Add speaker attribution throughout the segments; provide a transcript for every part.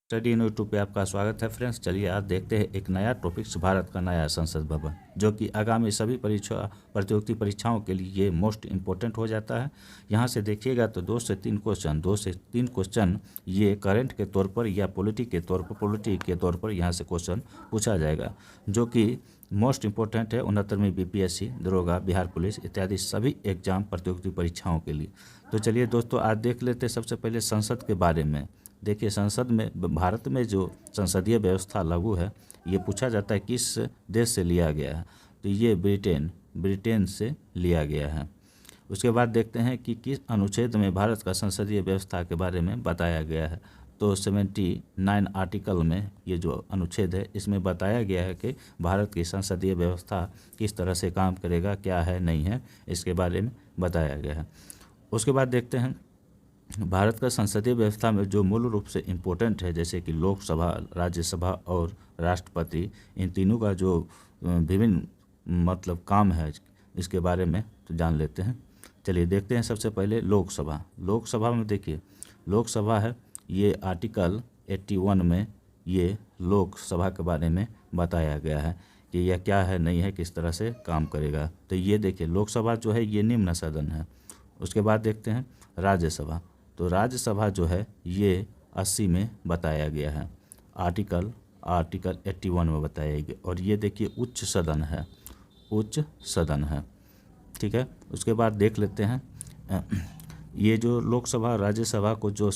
Speaker 1: Study in YouTube पे आपका स्वागत है फ्रेंड्स। चलिए आज देखते हैं एक नया टॉपिक, भारत का नया संसद भवन, जो कि आगामी सभी प्रतियोगिता परीक्षाओं के लिए मोस्ट इम्पोर्टेंट हो जाता है। यहाँ से देखिएगा तो 2 से 3 क्वेश्चन ये करंट के तौर पर या पॉलिटी के तौर पर यहाँ से क्वेश्चन पूछा जाएगा, जो कि मोस्ट इम्पोर्टेंट है 69वीं बीपीएससी, दरोगा, बिहार पुलिस इत्यादि सभी एग्जाम प्रतियोगिता परीक्षाओं के लिए। तो चलिए दोस्तों आज देख लेते हैं सबसे पहले संसद के बारे में। देखिए संसद में, भारत में जो संसदीय व्यवस्था लागू है ये पूछा जाता है किस देश से लिया गया है, तो ये ब्रिटेन से लिया गया है। उसके बाद देखते हैं कि किस अनुच्छेद में भारत का संसदीय व्यवस्था के बारे में बताया गया है। तो 79 आर्टिकल में ये जो अनुच्छेद है इसमें बताया गया है कि भारत की संसदीय व्यवस्था किस तरह से काम करेगा, क्या है नहीं है, इसके बारे में बताया गया है। उसके बाद देखते हैं भारत का संसदीय व्यवस्था में जो मूल रूप से इम्पोर्टेंट है, जैसे कि लोकसभा, राज्यसभा और राष्ट्रपति, इन तीनों का जो विभिन्न काम है इसके बारे में तो जान लेते हैं। चलिए देखते हैं सबसे पहले लोकसभा में देखिए लोकसभा है, ये आर्टिकल 81 में ये लोकसभा के बारे में बताया गया है कि यह क्या है, नहीं है, किस तरह से काम करेगा। तो ये देखिए लोकसभा जो है ये निम्न सदन है। उसके बाद देखते हैं राज्यसभा, तो राज्यसभा जो है ये 80 में बताया गया है, आर्टिकल 81 में बताया गया। और ये देखिए उच्च सदन है, ठीक है। उसके बाद देख लेते हैं ये जो लोकसभा राज्यसभा को जो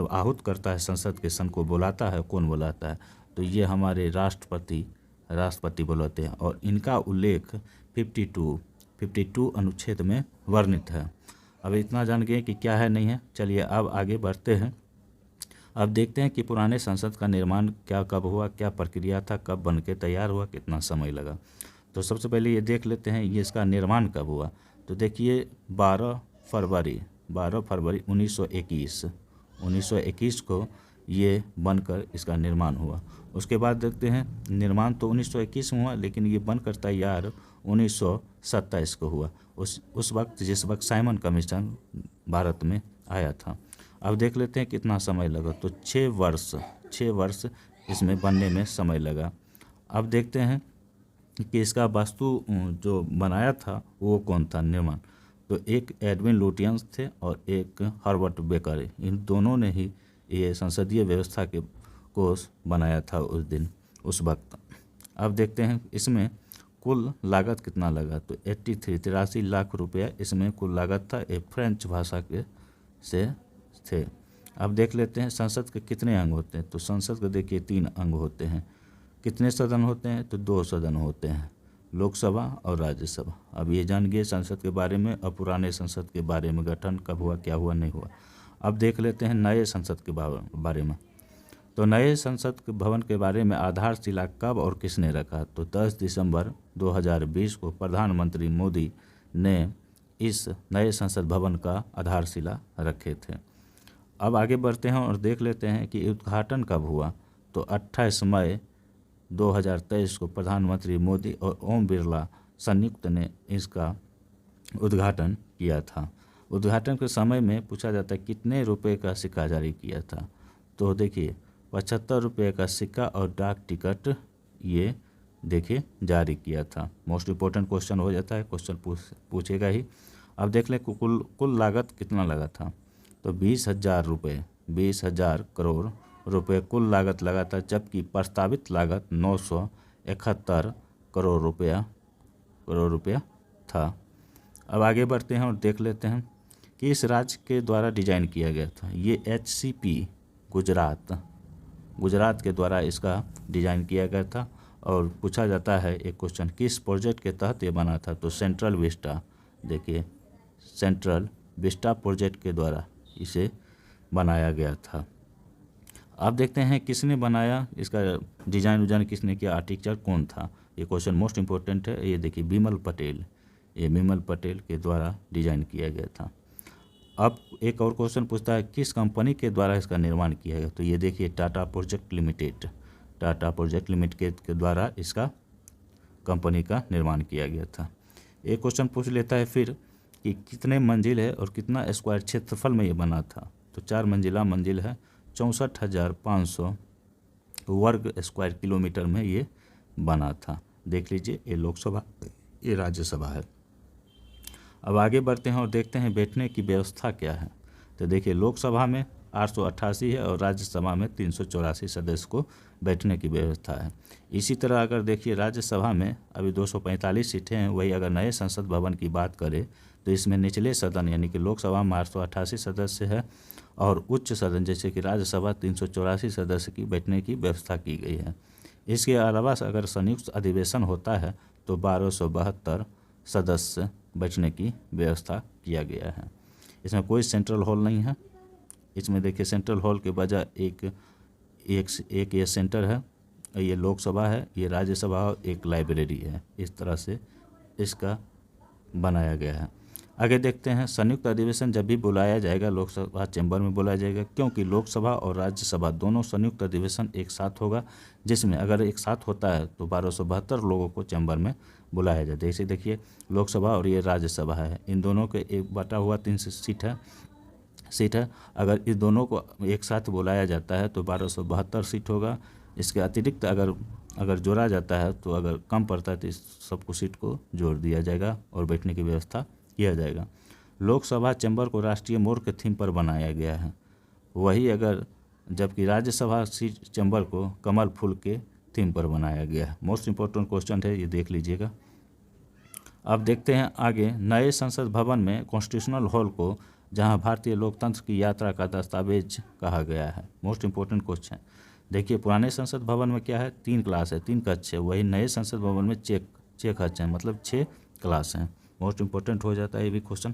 Speaker 1: आहूत करता है, संसद के सन को बुलाता है, कौन बुलाता है, तो ये हमारे राष्ट्रपति बुलाते हैं। और इनका उल्लेख 52 अनुच्छेद में वर्णित है। अब इतना जान गए कि क्या है नहीं है। चलिए अब आगे बढ़ते हैं। अब देखते हैं कि पुराने संसद का निर्माण कब हुआ, क्या प्रक्रिया था, कब बन के तैयार हुआ, कितना समय लगा। तो सबसे पहले ये देख लेते हैं ये इसका निर्माण कब हुआ। तो देखिए 12 फरवरी 1921 को ये बनकर इसका निर्माण हुआ। उसके बाद देखते हैं निर्माण तो 1921 में हुआ, लेकिन ये बनकर तैयार 1927 को हुआ, उस वक्त जिस वक्त साइमन कमीशन भारत में आया था। अब देख लेते हैं कितना समय लगा। तो 6 वर्ष इसमें बनने में समय लगा। अब देखते हैं कि इसका वास्तु जो बनाया था वो कौन था निर्माण, तो एक एडविन लुटियंस थे और एक हर्बर्ट बेकर, इन दोनों ने ही ये संसदीय व्यवस्था के कोर्स बनाया था उस वक्त। अब देखते हैं इसमें कुल लागत कितना लगा, तो 83 लाख रुपया इसमें कुल लागत था। एक फ्रेंच भाषा के से थे। अब देख लेते हैं संसद के कितने अंग होते हैं। तो संसद के देखिए 3 अंग होते हैं। कितने सदन होते हैं, तो 2 सदन होते हैं, लोकसभा और राज्यसभा। अब ये जान गए संसद के बारे में और पुराने संसद के बारे में, गठन कब हुआ, क्या हुआ, नहीं हुआ। अब देख लेते हैं नए संसद के बारे में। तो नए संसद के भवन के बारे में आधारशिला कब और किसने रखा, तो 10 दिसंबर 2020 को प्रधानमंत्री मोदी ने इस नए संसद भवन का आधारशिला रखे थे। अब आगे बढ़ते हैं और देख लेते हैं कि उद्घाटन कब हुआ। तो 28 मई 2023 को प्रधानमंत्री मोदी और ओम बिरला संयुक्त ने इसका उद्घाटन किया था। उद्घाटन के समय में पूछा जाता है कितने रुपए का सिक्का जारी किया था। तो देखिए 75 रुपये का सिक्का और डाक टिकट ये देखिए जारी किया था। मोस्ट इम्पोर्टेंट क्वेश्चन हो जाता है, क्वेश्चन पूछेगा ही। अब देख लें कुल लागत कितना लगा था, तो 20,000 करोड़ रुपए कुल लागत लगा था, जबकि प्रस्तावित लागत 971 करोड़ रुपया था। अब आगे बढ़ते हैं और देख लेते हैं कि इस राज्य के द्वारा डिजाइन किया गया था। ये HCP गुजरात के द्वारा इसका डिजाइन किया गया था। और पूछा जाता है एक क्वेश्चन, किस प्रोजेक्ट के तहत ये बना था, तो सेंट्रल विस्टा, देखिए सेंट्रल विस्टा प्रोजेक्ट के द्वारा इसे बनाया गया था। अब देखते हैं किसने बनाया, इसका डिजाइन किसने किया, आर्किटेक्चर कौन था। ये क्वेश्चन मोस्ट इम्पोर्टेंट है। ये देखिए विमल पटेल के द्वारा डिजाइन किया गया था। अब एक और क्वेश्चन पूछता है किस कंपनी के द्वारा इसका निर्माण किया गया, तो ये देखिए टाटा प्रोजेक्ट लिमिटेड के द्वारा इसका कंपनी का निर्माण किया गया था। एक क्वेश्चन पूछ लेता है फिर कि कितने मंजिल है और कितना स्क्वायर क्षेत्रफल में ये बना था। तो 4 मंजिला मंजिल है, 64,500 वर्ग स्क्वायर किलोमीटर में ये बना था। देख लीजिए, ये लोकसभा, ये राज्यसभा है। अब आगे बढ़ते हैं और देखते हैं बैठने की व्यवस्था क्या है। तो देखिए, लोकसभा में 888 है और राज्यसभा में 384 सदस्य को बैठने की व्यवस्था है। इसी तरह अगर देखिए राज्यसभा में अभी 245 सीटें हैं, वही अगर नए संसद भवन की बात करें तो इसमें निचले सदन यानी कि लोकसभा में 888 सदस्य है और उच्च सदन जैसे कि राज्यसभा 384 सदस्य की बैठने की व्यवस्था की गई है। इसके अलावा अगर संयुक्त अधिवेशन होता है तो 1272 सदस्य बैठने की व्यवस्था किया गया है। इसमें कोई सेंट्रल हॉल नहीं है। इसमें देखिए सेंट्रल हॉल के बजाय एक ये सेंटर है, ये लोकसभा है, ये राज्यसभा और एक लाइब्रेरी है। इस तरह से इसका बनाया गया है। आगे देखते हैं, संयुक्त अधिवेशन जब भी बुलाया जाएगा लोकसभा चैम्बर में बुलाया जाएगा, क्योंकि लोकसभा और राज्यसभा दोनों संयुक्त अधिवेशन एक साथ होगा, जिसमें अगर एक साथ होता है तो 1272 लोगों को चैम्बर में बुलाया जाए। जैसे देखिए लोकसभा और ये राज्यसभा है, इन दोनों के एक बटा हुआ 3 सीट है। अगर इस दोनों को एक साथ बुलाया जाता है तो 1272 सीट होगा। इसके अतिरिक्त अगर जोड़ा जाता है तो अगर कम पड़ता है तो इस सबको सीट को जोड़ दिया जाएगा और बैठने की व्यवस्था किया जाएगा। लोकसभा चैम्बर को राष्ट्रीय मोर के थीम पर बनाया गया है, वही अगर जबकि राज्यसभा सीट चैम्बर को कमल फूल के थीम पर बनाया गया है। मोस्ट इम्पोर्टेंट क्वेश्चन है, ये देख लीजिएगा। अब देखते हैं आगे, नए संसद भवन में कॉन्स्टिट्यूशनल हॉल को जहां भारतीय लोकतंत्र की यात्रा का दस्तावेज कहा गया है। Most important question. देखिए पुराने संसद भवन में क्या है, 3 क्लास है, 3 कक्ष है, वही नए संसद भवन में 6 कक्ष हैं, मतलब 6 क्लास हैं। मोस्ट इम्पोर्टेंट हो जाता है ये भी क्वेश्चन।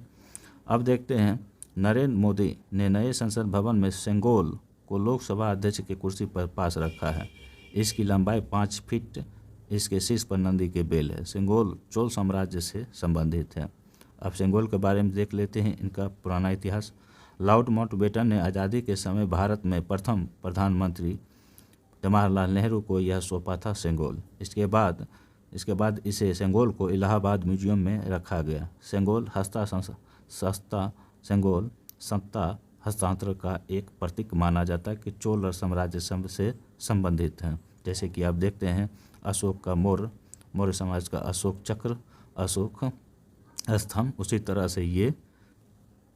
Speaker 1: अब देखते हैं, नरेंद्र मोदी ने नए संसद भवन में सेंगोल को लोकसभा अध्यक्ष की कुर्सी पर पास रखा है। इसकी लंबाई 5 फीट, इसके शीर्ष पर नंदी के बेल है। सेंगोल चोल साम्राज्य से संबंधित है। अब सेंगोल के बारे में देख लेते हैं इनका पुराना इतिहास। लॉर्ड माउंटबेटन ने आज़ादी के समय भारत में प्रथम प्रधानमंत्री जवाहरलाल नेहरू को यह सौंपा था सेंगोल। इसके बाद इसे सेंगोल को इलाहाबाद म्यूजियम में रखा गया। सेंगोल सत्ता हस्तांतरण का एक प्रतीक माना जाता है कि चोल साम्राज्य से संबंधित है। जैसे कि आप देखते हैं अशोक का मौर्य समाज का अशोक चक्र, अशोक स्तंभ, उसी तरह से ये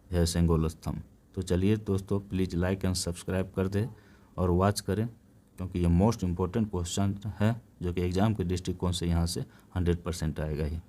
Speaker 1: है सेंगोल स्तंभ। तो चलिए दोस्तों, प्लीज़ लाइक एंड सब्सक्राइब कर दें और वॉच करें, क्योंकि ये मोस्ट इम्पोर्टेंट क्वेश्चन है जो कि एग्ज़ाम के दृष्टिकोण से यहाँ से 100% आएगा ही।